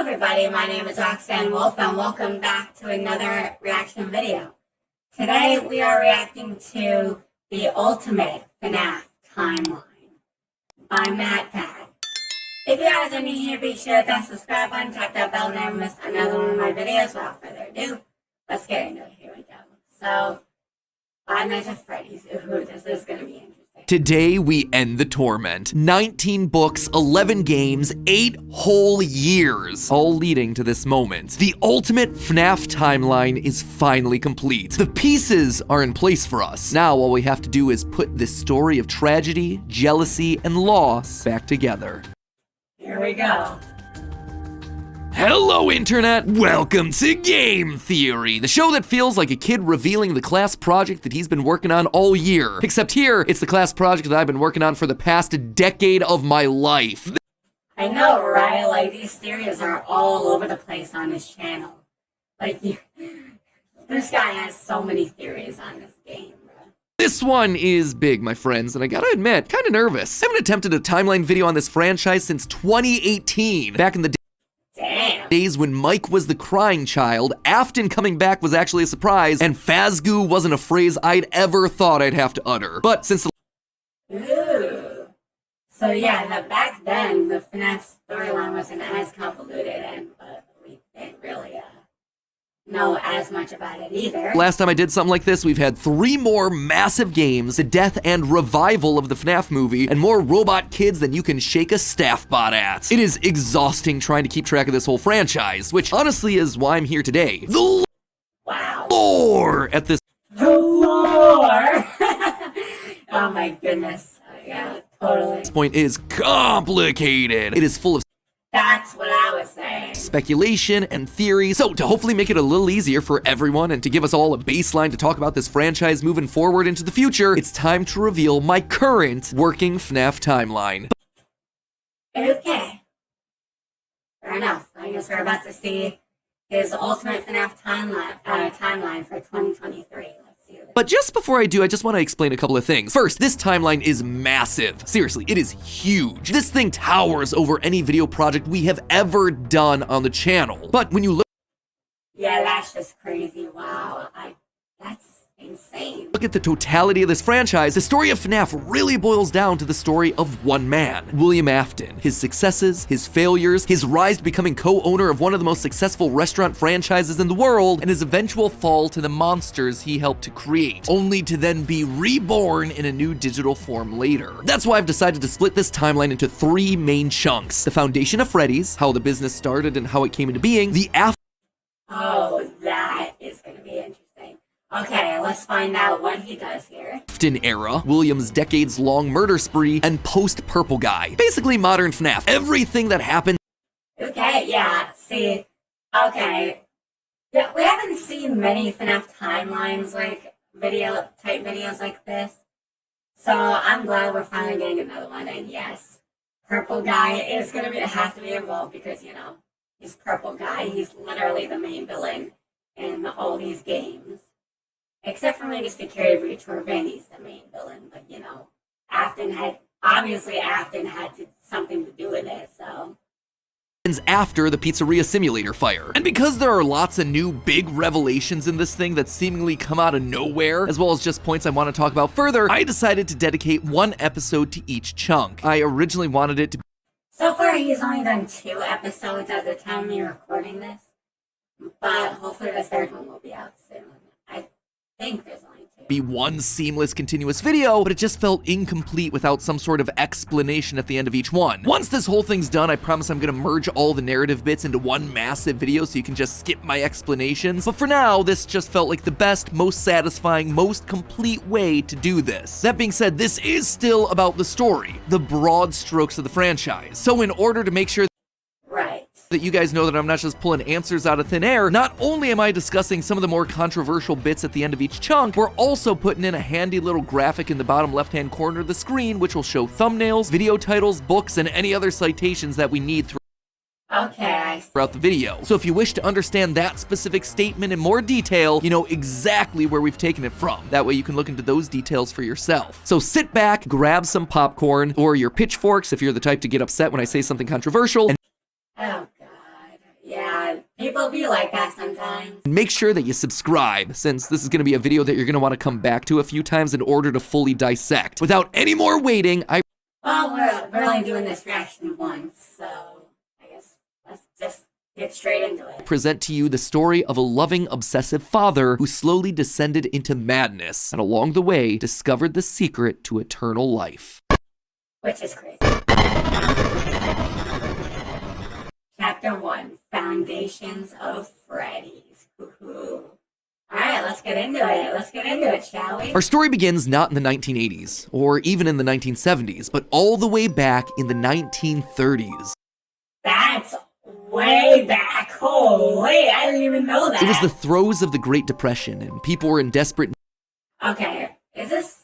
everybody, my name is Roxanne Wolf and welcome back to another reaction video. Today we are reacting to the Ultimate FNaF Timeline by MatPat's. If you guys are new here, be sure to hit that subscribe button, tap that bell, never miss another one of my videos. Without further ado, let's get into it. Here we go. So, Five Nights at Freddy's. Ooh, this is going to be interesting. Today we end the torment. 19 books, 11 games, 8 whole years, all leading to this moment. The Ultimate FNaF Timeline is finally complete. The pieces are in place for us. Now all we have to do is put this story of tragedy, jealousy, and loss back together. Here we go. Hello, Internet! Welcome to Game Theory, the show that feels like a kid revealing the class project that he's been working on all year. Except here, it's the class project that I've been working on for the past decade of my life. I know, right? Like, these theories are all over the place on this channel. Like, this guy has so many theories on this game, bro. This one is big, my friends, and I gotta admit, kinda nervous. I haven't attempted a timeline video on this franchise since 2018, back in the days when Mike was the crying child, Afton coming back was actually a surprise, and Fazgoo wasn't a phrase I'd ever thought I'd have to utter. But since the Ooh. So yeah, back then, the FNaF storyline wasn't as convoluted, and we didn't really know as much about it either. last time I did something like this, we've had 3 more massive games, the death and revival of the FNaF movie, and more robot kids than you can shake a staff bot at. It is exhausting trying to keep track of this whole franchise, which honestly is why I'm here today. The lore at this. The lore! Oh my goodness. Yeah, totally. This point is complicated. It is full of That's what I was saying. speculation and theory. So to hopefully make it a little easier for everyone and to give us all a baseline to talk about this franchise moving forward into the future, it's time to reveal my current working FNaF timeline. Okay. Fair enough. I guess we're about to see his Ultimate FNaF timeline for 2023. But just before I do, I just want to explain a couple of things. First, this timeline is massive. Seriously, it is huge. This thing towers over any video project we have ever done on the channel. But when you look... Yeah, that's just crazy. Wow. That's insane. Look at the totality of this franchise, the story of FNaF really boils down to the story of one man, William Afton. His successes, his failures, his rise to becoming co-owner of one of the most successful restaurant franchises in the world, and his eventual fall to the monsters he helped to create, only to then be reborn in a new digital form later. That's why I've decided to split this timeline into 3 main chunks. The foundation of Freddy's, how the business started and how it came into being, the Oh, that is going to be interesting. Okay, let's find out what he does here. Afton era, William's decades-long murder spree, and post-Purple Guy. Basically modern FNaF. Everything that happened. Okay, yeah, see, okay. Yeah, we haven't seen many FNaF timelines, like, type videos like this. So, I'm glad we're finally getting another one, and yes, Purple Guy is gonna have to be involved because, you know, he's Purple Guy, he's literally the main villain in all these games. Except for maybe Security Breach, where Vinny's the main villain, but you know, Afton had something to do with it, so. After the Pizzeria Simulator fire. And because there are lots of new big revelations in this thing that seemingly come out of nowhere, as well as just points I want to talk about further, I decided to dedicate 1 episode to each chunk. I originally wanted it to be. So far, he's only done 2 episodes at the time we're recording this, but hopefully the 3rd one will be out soon. I think there's only 2. Be one seamless continuous video, but it just felt incomplete without some sort of explanation at the end of each one. Once this whole thing's done, I promise I'm gonna merge all the narrative bits into one massive video so you can just skip my explanations. But for now, this just felt like the best, most satisfying, most complete way to do this. That being said, this is still about the story, the broad strokes of the franchise. So in order to make sure that you guys know that I'm not just pulling answers out of thin air, not only am I discussing some of the more controversial bits at the end of each chunk, we're also putting in a handy little graphic in the bottom left-hand corner of the screen, which will show thumbnails, video titles, books, and any other citations that we need throughout the video. So if you wish to understand that specific statement in more detail, you know exactly where we've taken it from. That way you can look into those details for yourself. So sit back, grab some popcorn, or your pitchforks if you're the type to get upset when I say something controversial, and Oh, God. times. Make sure that you subscribe, since this is going to be a video that you're going to want to come back to a few times in order to fully dissect. Without any more waiting, Well, we're only doing this reaction once, so I guess let's just get straight into it. present to you the story of a loving, obsessive father who slowly descended into madness, and along the way, discovered the secret to eternal life. Which is crazy. Chapter 1, Foundations of Freddy's. Woohoo. Alright, let's get into it. Let's get into it, shall we? Our story begins not in the 1980s, or even in the 1970s, but all the way back in the 1930s. That's way back. Holy, I didn't even know that. It was the throes of the Great Depression, and people were in desperate Okay, is this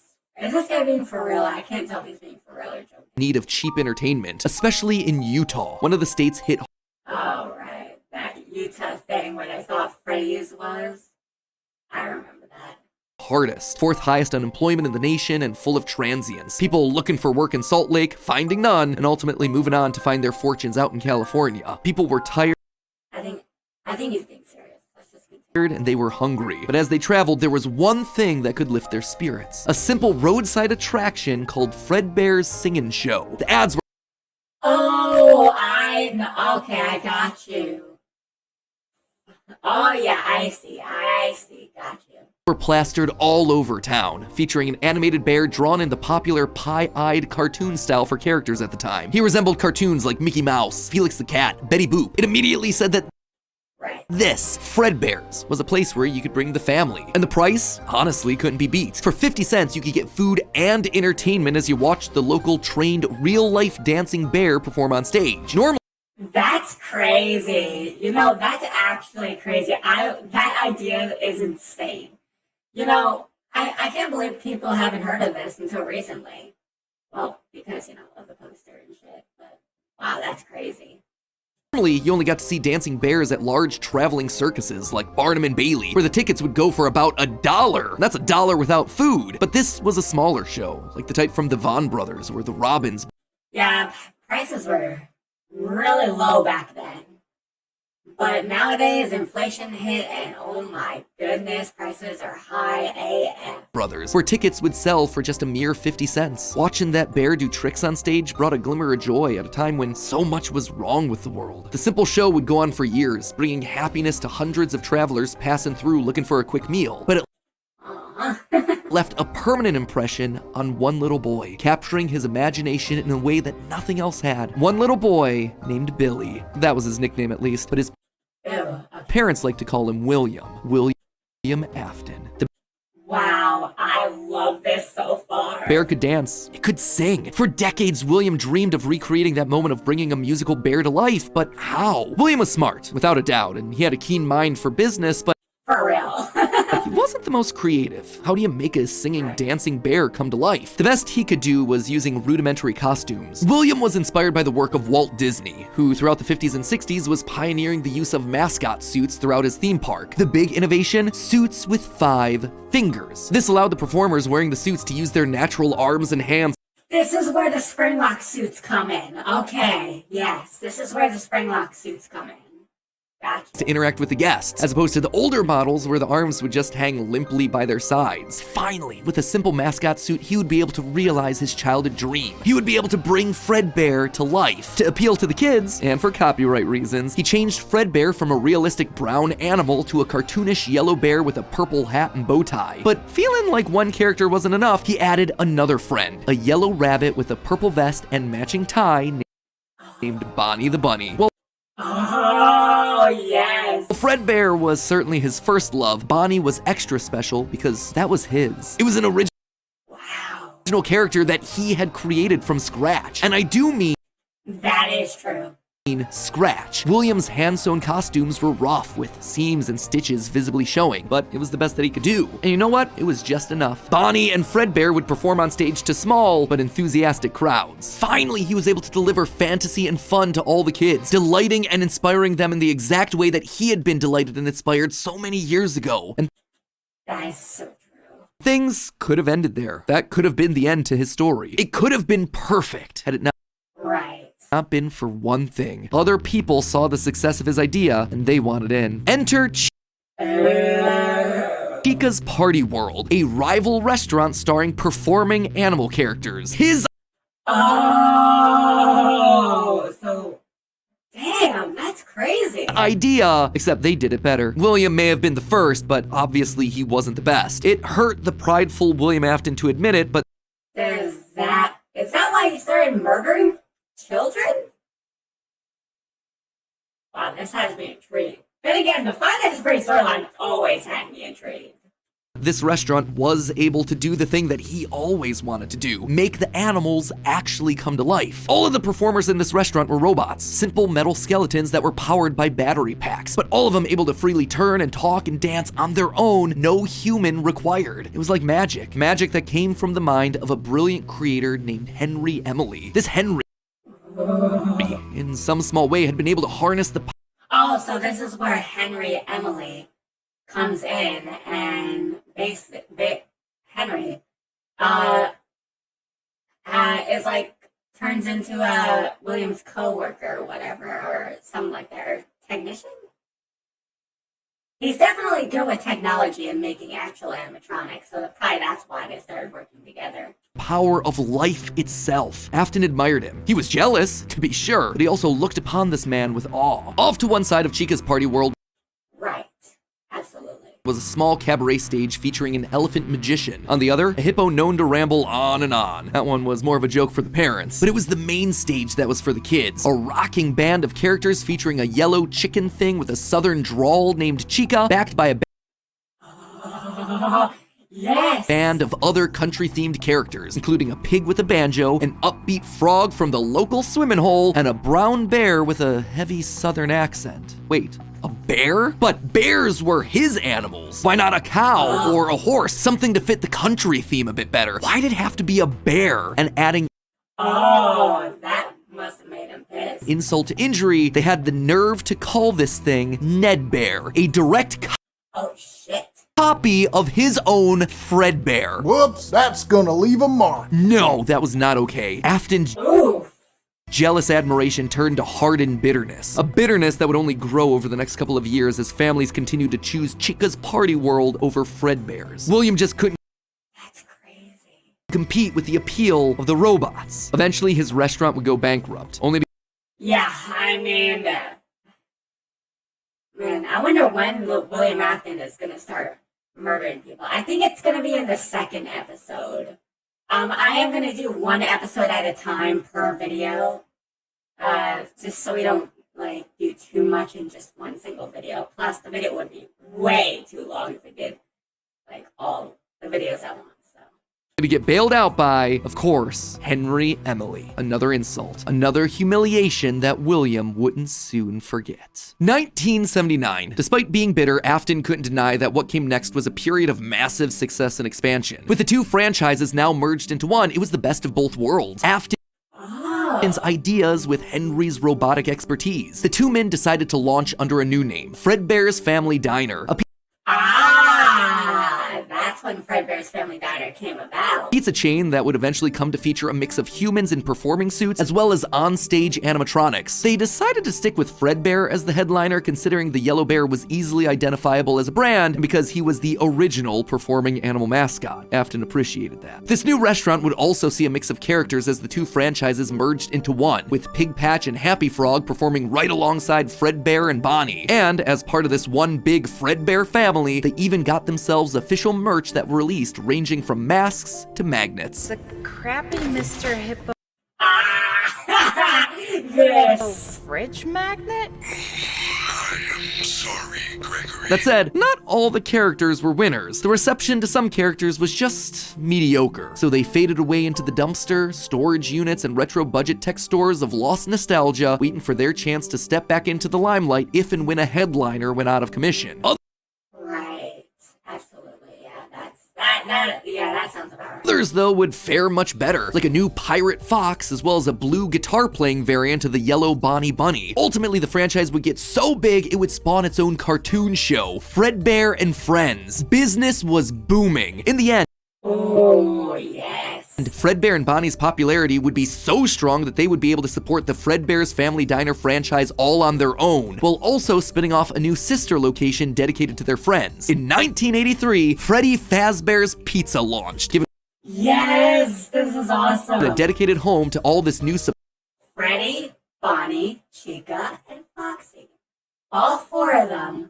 guy being for real? I can't tell if he's being for real or joking. need of cheap entertainment, especially in Utah, one of the states hit Oh, right. That Utah thing where they thought Freddy's was. I remember that. hardest, fourth highest unemployment in the nation, and full of transients. People looking for work in Salt Lake, finding none, and ultimately moving on to find their fortunes out in California. People were tired I think he's being serious. Let's just continue. and they were hungry. But as they traveled, there was one thing that could lift their spirits. A simple roadside attraction called Fredbear's Singin' Show. The ads were Oh, I know. Okay, I got you. Oh, yeah, I see. Got you. plastered all over town, featuring an animated bear drawn in the popular pie-eyed cartoon style for characters at the time. He resembled cartoons like Mickey Mouse, Felix the Cat, Betty Boop. It immediately said that Right. this, Fredbear's, was a place where you could bring the family. And the price, honestly, couldn't be beat. For 50 cents, you could get food and entertainment as you watched the local trained real-life dancing bear perform on stage. Normally, That's crazy. You know, that's actually crazy. That idea is insane. You know, I can't believe people haven't heard of this until recently. Well, because, you know, of the poster and shit. But, wow, that's crazy. you only got to see dancing bears at large traveling circuses like Barnum and Bailey, where the tickets would go for about $1. That's $1 without food. But this was a smaller show, like the type from the Vaughn Brothers or the Robbins. Yeah, prices were really low back then. But nowadays, inflation hit, and oh my goodness, prices are high AF. Brothers, where tickets would sell for just a mere 50 cents. Watching that bear do tricks on stage brought a glimmer of joy at a time when so much was wrong with the world. The simple show would go on for years, bringing happiness to hundreds of travelers passing through looking for a quick meal. But it left a permanent impression on one little boy, capturing his imagination in a way that nothing else had. One little boy named Billy. That was his nickname at least, but his parents like to call him William Afton. The Wow, I love this so far. bear could dance, it could sing. For decades, William dreamed of recreating that moment of bringing a musical bear to life, but how? William was smart, without a doubt, and he had a keen mind for business, but For real. he wasn't the most creative. How do you make a singing, dancing bear come to life? The best he could do was using rudimentary costumes. William was inspired by the work of Walt Disney, who throughout the 50s and 60s was pioneering the use of mascot suits throughout his theme park. The big innovation? Suits with 5 fingers. This allowed the performers wearing the suits to use their natural arms and hands This is where the Springlock suits come in. Okay, yes, this is where the Springlock suits come in. Gotcha. to interact with the guests, as opposed to the older models where the arms would just hang limply by their sides. Finally, with a simple mascot suit, he would be able to realize his childhood dream. He would be able to bring Fredbear to life. To appeal to the kids, and for copyright reasons, he changed Fredbear from a realistic brown animal to a cartoonish yellow bear with a purple hat and bow tie. But feeling like one character wasn't enough, he added another friend, a yellow rabbit with a purple vest and matching tie named Bonnie the Bunny. Well, Oh, yes. Fredbear was certainly his first love. Bonnie was extra special because that was his. It was an original Wow. character that he had created from scratch. And I do mean That is true. scratch. William's hand-sewn costumes were rough, with seams and stitches visibly showing, but it was the best that he could do. And you know what? It was just enough. Bonnie and Fredbear would perform on stage to small but enthusiastic crowds. Finally, he was able to deliver fantasy and fun to all the kids, delighting and inspiring them in the exact way that he had been delighted and inspired so many years ago. And That is so true. things could have ended there. That could have been the end to his story. It could have been perfect had it not been for one thing. Other people saw the success of his idea and they wanted in. Enter Chica's Party World, a rival restaurant starring performing animal characters. His So damn, that's crazy. idea, except they did it better. William may have been the first, but obviously he wasn't the best. It hurt the prideful William Afton to admit it, but Is that why he started murdering children? Wow, this has me intrigued. Then again, the Five Nights at Freddy's storyline always had me intrigued. this restaurant was able to do the thing that he always wanted to do, make the animals actually come to life. All of the performers in this restaurant were robots, simple metal skeletons that were powered by battery packs, but all of them able to freely turn and talk and dance on their own, no human required. It was like magic that came from the mind of a brilliant creator named Henry Emily. This Henry, in some small way, had been able to harness the Oh, so this is where Henry Emily comes in and Henry is like turns into William's co-worker or whatever, or something like that, or technician. He's definitely good with technology and making actual animatronics, so probably that's why they started working together. power of life itself. Afton admired him. He was jealous, to be sure, but he also looked upon this man with awe. Off to one side of Chica's Party World Right. Absolutely. was a small cabaret stage featuring an elephant magician. On the other, a hippo known to ramble on and on. That one was more of a joke for the parents, but it was the main stage that was for the kids. A rocking band of characters featuring a yellow chicken thing with a southern drawl named Chica, backed by a Yes. band of other country-themed characters, including a pig with a banjo, an upbeat frog from the local swimming hole, and a brown bear with a heavy southern accent. Wait, a bear? But bears were his animals. Why not a cow or a horse? Something to fit the country theme a bit better. Why'd it have to be a bear? And adding Oh, that must have made him pissed. insult to injury, they had the nerve to call this thing Ned Bear, a direct Oh, shit. copy of his own Fredbear. Whoops, that's gonna leave a mark. No, that was not okay. Afton's Ooh. jealous admiration turned to hardened bitterness. A bitterness that would only grow over the next couple of years as families continued to choose Chica's Party World over Fredbear's. William just couldn't That's crazy. compete with the appeal of the robots. Eventually, his restaurant would go bankrupt, only to Yeah, I mean, man, I wonder when William Afton is going to start murdering people. I think it's going to be in the second episode. I am going to do one episode at a time per video, just so we don't like do too much in just one single video. Plus, the video would be way too long if we did like all the videos at once. So. get bailed out by, of course, Henry Emily. Another insult, another humiliation that William wouldn't soon forget. 1979. Despite being bitter, Afton couldn't deny that what came next was a period of massive success and expansion. With the two franchises now merged into one, it was the best of both worlds. Afton's ideas with Henry's robotic expertise. The two men decided to launch under a new name, Fredbear's Family Diner, a That's when Fredbear's Family Diner came about. pizza chain that would eventually come to feature a mix of humans in performing suits as well as on-stage animatronics. They decided to stick with Fredbear as the headliner, considering the yellow bear was easily identifiable as a brand and because he was the original performing animal mascot. Afton appreciated that. This new restaurant would also see a mix of characters as the two franchises merged into one, with Pig Patch and Happy Frog performing right alongside Fredbear and Bonnie. And as part of this one big Fredbear family, they even got themselves official merch that were released, ranging from masks to magnets. The crappy Mr. Hippo Yes. fridge magnet? Sorry, Gregory. That said, not all the characters were winners. The reception to some characters was just mediocre, so they faded away into the dumpster, storage units, and retro budget tech stores of lost nostalgia, waiting for their chance to step back into the limelight if and when a headliner went out of commission. Right. Absolutely. Yeah, that sounds about right. Others, though, would fare much better, like a new Pirate Fox as well as a blue guitar-playing variant of the yellow Bonnie Bunny. Ultimately, the franchise would get so big it would spawn its own cartoon show, Fredbear and Friends. Business was booming. In the end, Oh, yes. And Fredbear and Bonnie's popularity would be so strong that they would be able to support the Fredbear's Family Diner franchise all on their own, while also spinning off a new sister location dedicated to their friends. In 1983, Freddy Fazbear's Pizza launched, giving Yes, this is awesome. a dedicated home to all this new Freddy, Bonnie, Chica, and Foxy. All four of them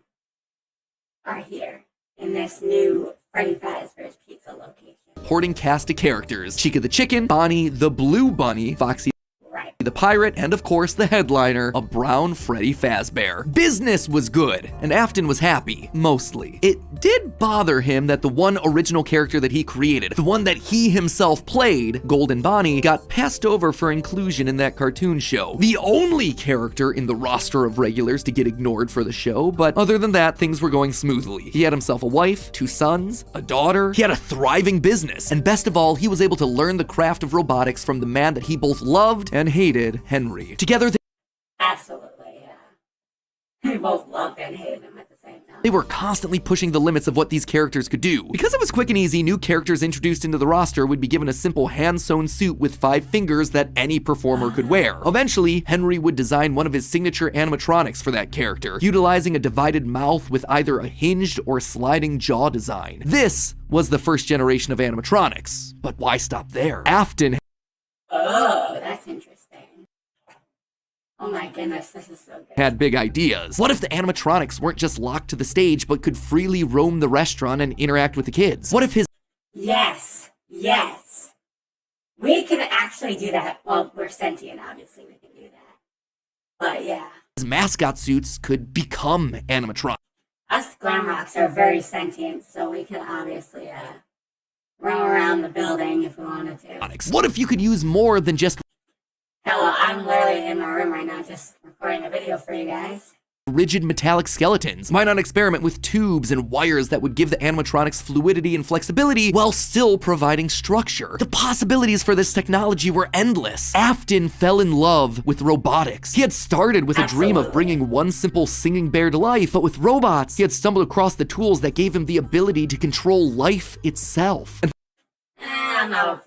are here in this new Freddy Fazbear's Pizza location. supporting cast of characters: Chica the Chicken, Bonnie the Blue Bunny, Foxy Right. the Pirate, and of course the headliner, a brown Freddy Fazbear. Business was good, and Afton was happy, mostly. It did bother him that the one original character that he created, the one that he himself played, Golden Bonnie, got passed over for inclusion in that cartoon show. The only character in the roster of regulars to get ignored for the show, but other than that, things were going smoothly. He had himself a wife, 2 sons, a daughter, he had a thriving business, and best of all, he was able to learn the craft of robotics from the man that he both loved and hated, Henry. Together, Absolutely, yeah. We both loved and hated him at the same time. they were constantly pushing the limits of what these characters could do. Because it was quick and easy, new characters introduced into the roster would be given a simple hand-sewn suit with 5 fingers that any performer could wear. Eventually, Henry would design one of his signature animatronics for that character, utilizing a divided mouth with either a hinged or sliding jaw design. This was the first generation of animatronics. But why stop there? Afton Oh, that's interesting. Oh my goodness, this is so good. had big ideas. What if the animatronics weren't just locked to the stage, but could freely roam the restaurant and interact with the kids? What if his Yes, yes. We can actually do that. Well, we're sentient, obviously, we can do that. But yeah, mascot suits could become animatronics? us Glamrocks are very sentient, so we can obviously roam around the building if we wanted to. What if you could use more than just Hello, I'm literally in my room right now just recording a video for you guys. rigid metallic skeletons? Why not experiment with tubes and wires that would give the animatronics fluidity and flexibility while still providing structure? The possibilities for this technology were endless. Afton fell in love with robotics. He had started with a dream of bringing one simple singing bear to life, but with robots, he had stumbled across the tools that gave him the ability to control life itself. And I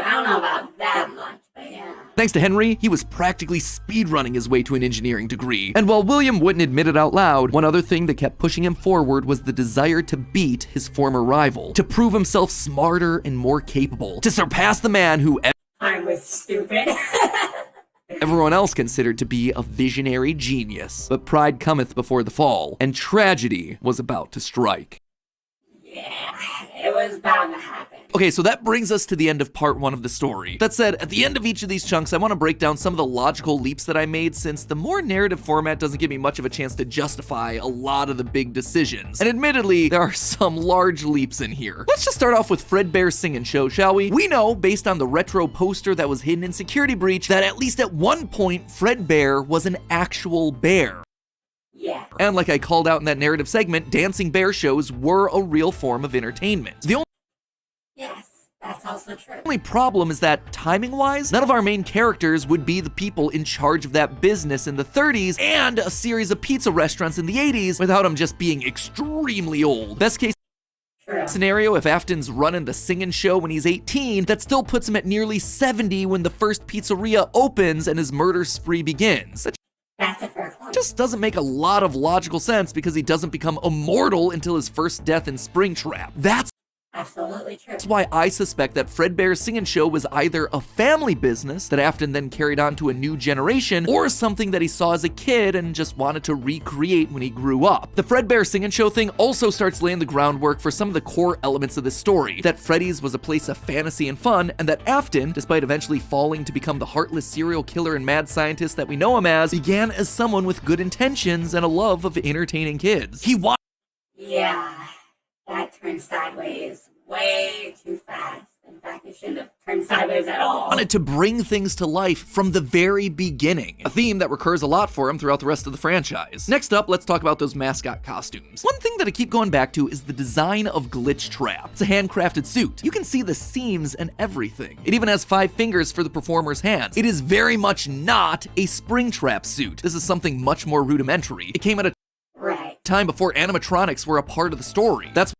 don't know about that much, but yeah. thanks to Henry, he was practically speedrunning his way to an engineering degree. And while William wouldn't admit it out loud, one other thing that kept pushing him forward was the desire to beat his former rival, to prove himself smarter and more capable, to surpass the man who I was stupid. everyone else considered to be a visionary genius. But pride cometh before the fall, and tragedy was about to strike. Yeah, it was bound to happen. Okay, so that brings us to the end of part 1 of the story. That said, at the end of each of these chunks, I want to break down some of the logical leaps that I made, since the more narrative format doesn't give me much of a chance to justify a lot of the big decisions. And admittedly, there are some large leaps in here. Let's just start off with Fredbear's Sing and Show, shall we? We know, based on the retro poster that was hidden in Security Breach, that at least at one point, Fredbear was an actual bear. Yeah. And like I called out in that narrative segment, dancing bear shows were a real form of entertainment. The Yes, that's also true. only problem is that, timing-wise, none of our main characters would be the people in charge of that business in the 30s and a series of pizza restaurants in the 80s without them just being extremely old. Best case True. scenario, if Afton's running the singing show when he's 18, that still puts him at nearly 70 when the first pizzeria opens and his murder spree begins. That That's a fair point. just doesn't make a lot of logical sense because he doesn't become immortal until his first death in Springtrap. That's Absolutely true. why I suspect that Fredbear's Sing and Show was either a family business that Afton then carried on to a new generation, or something that he saw as a kid and just wanted to recreate when he grew up. The Fredbear Sing and Show thing also starts laying the groundwork for some of the core elements of this story, that Freddy's was a place of fantasy and fun, and that Afton, despite eventually falling to become the heartless serial killer and mad scientist that we know him as, began as someone with good intentions and a love of entertaining kids. He Yeah, that turned sideways way too fast. In fact, it shouldn't have turned sideways at all. wanted to bring things to life from the very beginning, a theme that recurs a lot for him throughout the rest of the franchise. Next up, let's talk about those mascot costumes. One thing that I keep going back to is the design of Glitch Trap. It's a handcrafted suit. You can see the seams and everything. It even has 5 fingers for the performer's hands. It is very much not a Springtrap suit. This is something much more rudimentary. It came at a Right. time before animatronics were a part of the story. That's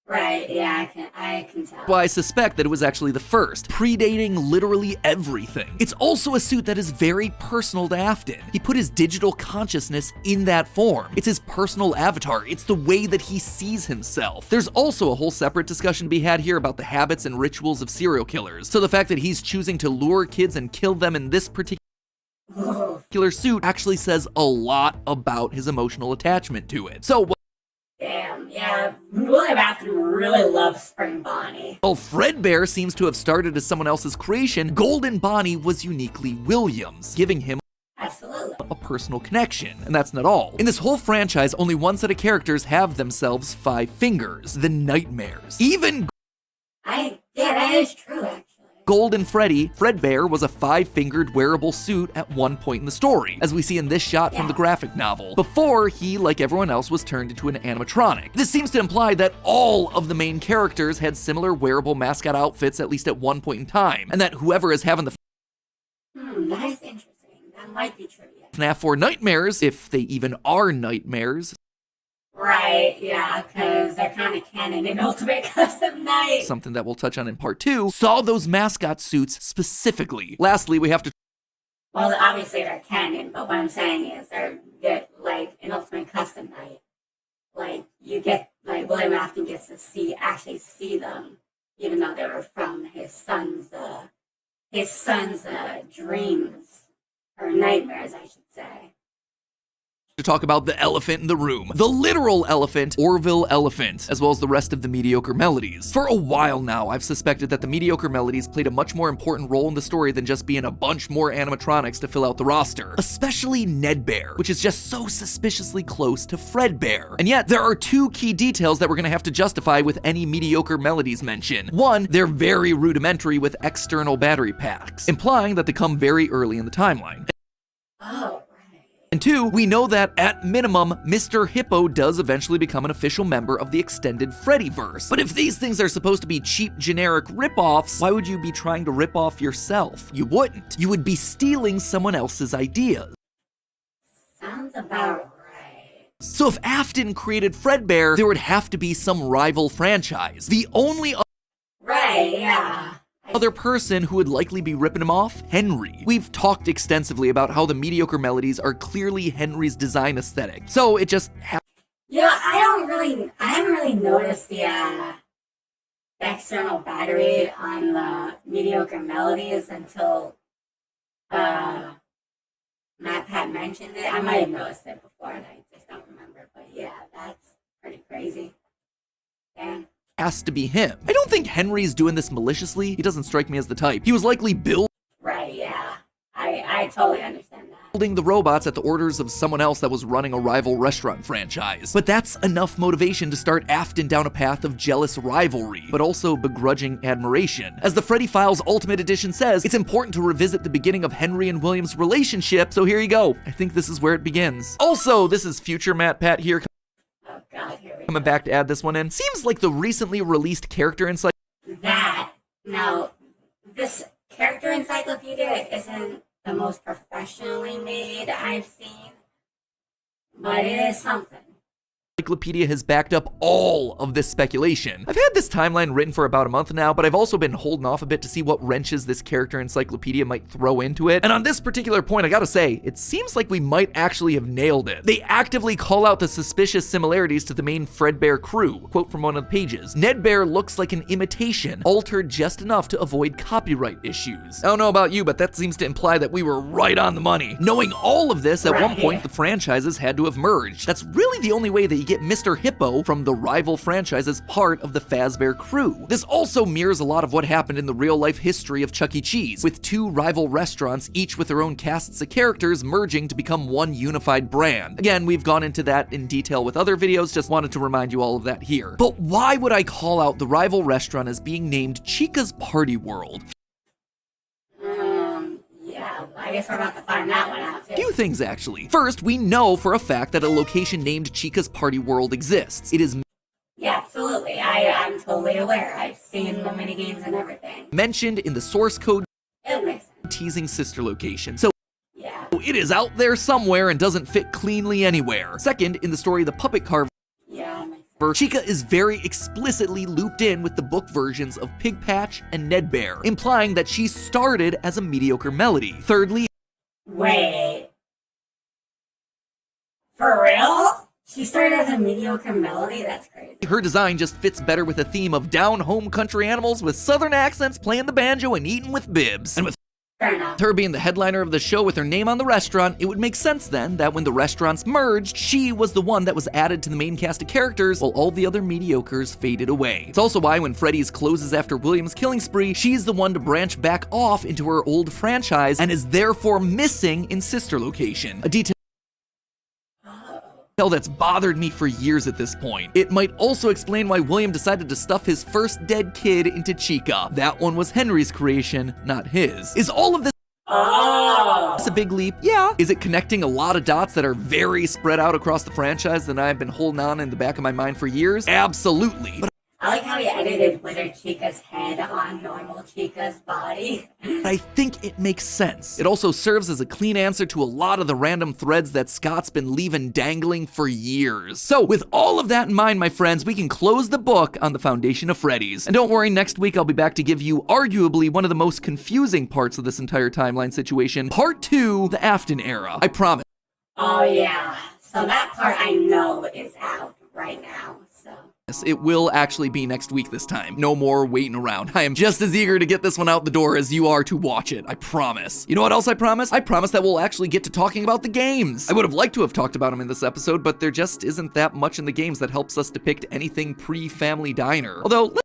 Right, yeah, I can tell. Well, I suspect that it was actually the first, predating literally everything. It's also a suit that is very personal to Afton. He put his digital consciousness in that form. It's his personal avatar. It's the way that he sees himself. There's also a whole separate discussion to be had here about the habits and rituals of serial killers. So the fact that he's choosing to lure kids and kill them in this particular suit actually says a lot about his emotional attachment to it. So Damn, yeah, William Afton really loves Spring Bonnie. while Fredbear seems to have started as someone else's creation, Golden Bonnie was uniquely Williams, giving him Absolutely. a personal connection. And that's not all. In this whole franchise, only one set of characters have themselves 5 fingers, the Nightmares. Even Yeah, that is true, actually. Golden Freddy, Fredbear was a 5-fingered wearable suit at one point in the story, as we see in this shot from the graphic novel, before he, like everyone else, was turned into an animatronic. This seems to imply that all of the main characters had similar wearable mascot outfits at least at one point in time, and that whoever is having the That is interesting. That might be true, yeah. FNaF 4 nightmares, if they even are nightmares, Right, yeah, because they're kind of canon in Ultimate Custom Night. something that we'll touch on in part 2, saw those mascot suits specifically. Lastly, we have to Well, obviously they're canon, but what I'm saying is they're like in Ultimate Custom Night. Like you get William Afton gets to actually see them, even though they were from his son's dreams or nightmares, I should say. talk about the elephant in the room. The literal elephant, Orville Elephant, as well as the rest of the mediocre melodies. For a while now, I've suspected that the mediocre melodies played a much more important role in the story than just being a bunch more animatronics to fill out the roster. Especially Nedbear, which is just so suspiciously close to Fredbear. And yet, there are 2 key details that we're gonna have to justify with any mediocre melodies mention. One, they're very rudimentary with external battery packs, implying that they come very early in the timeline. Oh, right. And 2, we know that, at minimum, Mr. Hippo does eventually become an official member of the extended Freddyverse. But if these things are supposed to be cheap, generic rip-offs, why would you be trying to rip off yourself? You wouldn't. You would be stealing someone else's ideas. Sounds about right. So if Afton created Fredbear, there would have to be some rival franchise. The only Right, yeah. other person who would likely be ripping him off? Henry. We've talked extensively about how the mediocre melodies are clearly Henry's design aesthetic, so it just Yeah, I haven't really noticed the external battery on the mediocre melodies until MatPat mentioned it. I might have noticed it before and I just don't remember, but yeah, that's pretty crazy. Damn. has to be him. I don't think Henry's doing this maliciously. He doesn't strike me as the type. He was likely Right, yeah. I totally understand that. building the robots at the orders of someone else that was running a rival restaurant franchise. But that's enough motivation to start Afton down a path of jealous rivalry, but also begrudging admiration. As the Freddy Files Ultimate Edition says, it's important to revisit the beginning of Henry and William's relationship, so here you go. I think this is where it begins. Also, this is future MatPat here, Oh god, here we coming go. back to add this one in. Seems like the recently released character insight Now, this character encyclopedia isn't the most professionally made I've seen, but it is something. encyclopedia has backed up all of this speculation. I've had this timeline written for about a month now, but I've also been holding off a bit to see what wrenches this character encyclopedia might throw into it. And on this particular point, I gotta say, it seems like we might actually have nailed it. They actively call out the suspicious similarities to the main Fredbear crew. Quote from one of the pages: Nedbear looks like an imitation, altered just enough to avoid copyright issues. I don't know about you, but that seems to imply that we were right on the money. Knowing all of this, at one point, the franchises had to have merged. That's really the only way that you get Mr. Hippo from the rival franchise as part of the Fazbear crew. This also mirrors a lot of what happened in the real-life history of Chuck E. Cheese, with 2 rival restaurants, each with their own casts of characters, merging to become one unified brand. Again, we've gone into that in detail with other videos, just wanted to remind you all of that here. But why would I call out the rival restaurant as being named Chica's Party World? Yeah, I guess we're about to find that one out too. Few things, actually. First, we know for a fact that a location named Chica's Party World exists. It is Yeah, absolutely. I'm totally aware. I've seen the minigames and everything. mentioned in the source code It makes sense. teasing sister location, so Yeah. it is out there somewhere and doesn't fit cleanly anywhere. Second, in the story, the puppet carver Yeah, it makes sense. Chica is very explicitly looped in with the book versions of Pig Patch and Ned Bear, implying that she started as a mediocre Melody. Thirdly, Wait. For real? She started as a mediocre Melody? That's crazy. her design just fits better with a theme of down-home country animals with southern accents playing the banjo and eating with bibs. And with Fair enough. her being the headliner of the show with her name on the restaurant, it would make sense then that when the restaurants merged, she was the one that was added to the main cast of characters while all the other mediocres faded away. It's also why when Freddy's closes after William's killing spree, she's the one to branch back off into her old franchise and is therefore missing in Sister Location, a detail that's bothered me for years at this point. It might also explain why William decided to stuff his first dead kid into Chica. That one was Henry's creation, not his. Is all of this a big leap? Yeah. Is it connecting a lot of dots that are very spread out across the franchise that I've been holding on in the back of my mind for years? Absolutely. But I like how he edited Withered Chica's head on normal Chica's body. I think it makes sense. It also serves as a clean answer to a lot of the random threads that Scott's been leaving dangling for years. So with all of that in mind, my friends, we can close the book on the foundation of Freddy's. And don't worry, next week I'll be back to give you arguably one of the most confusing parts of this entire timeline situation, Part 2, the Afton era. I promise. Oh yeah. So that part I know is out right now, so. It will actually be next week this time. No more waiting around. I am just as eager to get this one out the door as you are to watch it. I promise. You know what else I promise? I promise that we'll actually get to talking about the games. I would have liked to have talked about them in this episode, but there just isn't that much in the games that helps us depict anything pre-Family Diner. Although,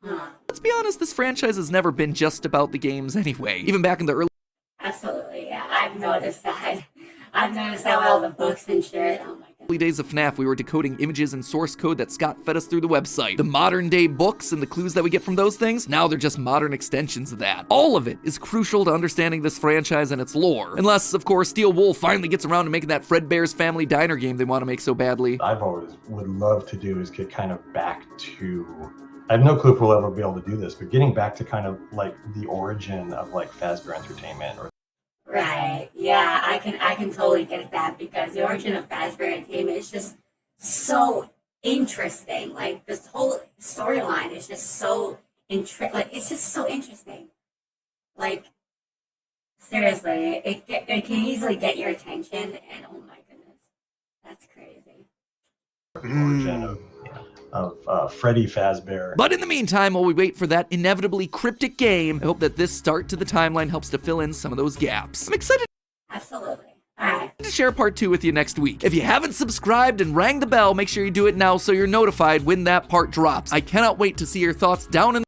let's be honest, this franchise has never been just about the games anyway. Even back in the early Absolutely, yeah. I've noticed that. I've noticed that with all the books and shit. Oh my god. days of FNaF, we were decoding images and source code that Scott fed us through the website. The modern day books and the clues that we get from those things, now they're just modern extensions of that. All of it is crucial to understanding this franchise and its lore. Unless, of course, Steel Wool finally gets around to making that Fredbear's Family Diner game they want to make so badly. I've always would love to do is get kind of back to, I have no clue if we'll ever be able to do this, but getting back to kind of like the origin of like Fazbear Entertainment or Right. Yeah, I can totally get that because the origin of Fazbear Entertainment is just so interesting. Like this whole storyline is just so it's just so interesting. Like seriously, it can easily get your attention, and oh my goodness, that's crazy. the origin of Freddy Fazbear. But in the meantime, while we wait for that inevitably cryptic game, I hope that this start to the timeline helps to fill in some of those gaps. I'm excited Absolutely. Alright. to share part 2 with you next week. If you haven't subscribed and rang the bell, make sure you do it now so you're notified when that part drops. I cannot wait to see your thoughts down in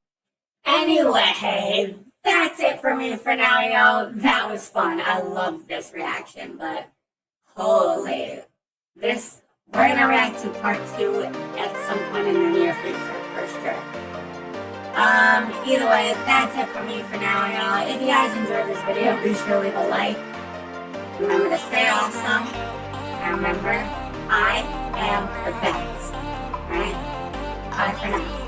Anyway, that's it for me for now, yo. That was fun. I loved this reaction, but holy, we're gonna react to part 2 at some point in the near future, for sure. Either way, that's it for me for now, y'all. If you guys enjoyed this video, be sure to leave a like. Remember to stay awesome. And remember, I am the best. Alright? Bye for now.